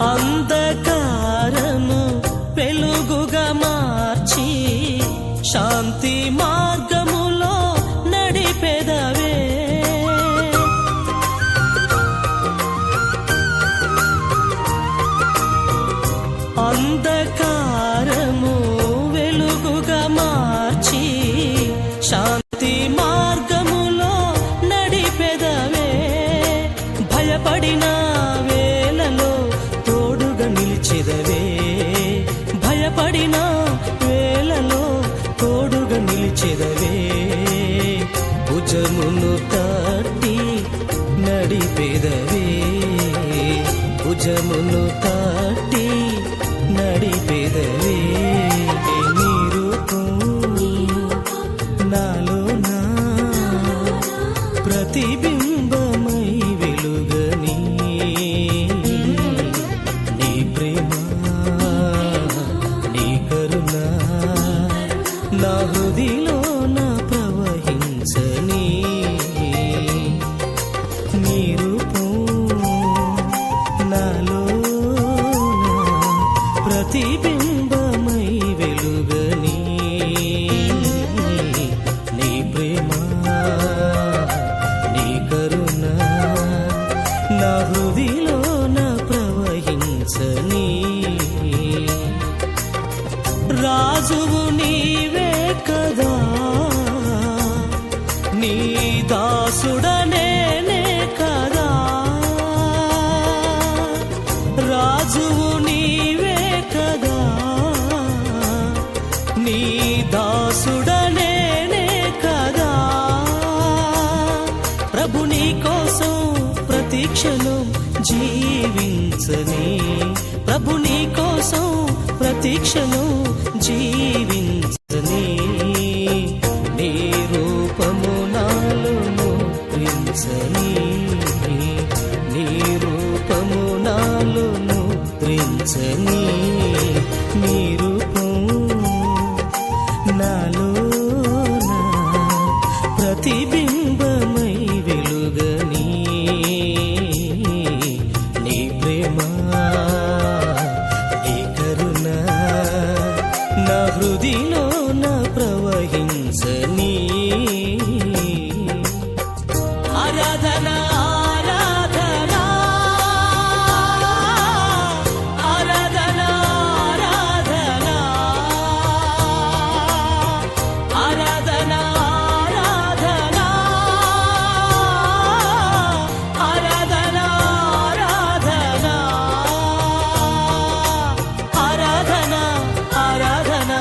అంధకారము వెలుగుగా మార్చి శాంతి మార్గములో నడిపెదవే. అంధకారము వెలుగుగా మార్చి శాంతి మార్గములో నడిపెదవే. భయపడిన వేళలో తోడుగా నిలిచెదవే. భయపడిన వేళలో తోడుగా నిలిచెదవే. భుజమును తట్టి నడిపెదవే. భుజమును తట్టి నడిపెదవే. నీ రూపం నాలోనా ప్రతిబింబమై వెలుగని. నీ ప్రేమ నీ కరుణ నా హృదిలోన ప్రవహించని. నీ రూపం నాలో ప్రతిబింబమై వెలుగని. నీ ప్రేమ నీ కరుణ నా హృదిలోన ప్రవహించని. రాజువు నీవే కదా, నీ దాసుడనేనే కదా. రాజువు నీవే కదా, నీ దాసుడనేనే కదా. ప్రభు నీ కోసం ప్రతిక్షణం జీవించని. ప్రభు నీ కోసం ప్రతిక్షణం జీవించని. నీ రూపము నాలో ముద్రించని. నీ రూపము నాలో ముద్రించని. నీ రూపం నాలోనా ప్రతిబింబమై వెలుగని. నీ ప్రేమ నీ కరుణ నా హృదిలోన ప్రవహించని. ఆరాధన ఆరాధన ఆరాధన ఆరాధన ఆరాధన ఆరాధన ఆరాధన ఆరాధన ఆరాధన ఆరాధన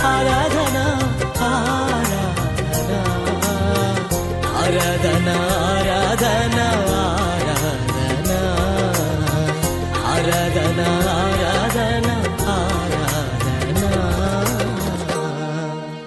ఆరాధన ఆరాధన ఆరాధన ఆరాధన ఆరాధన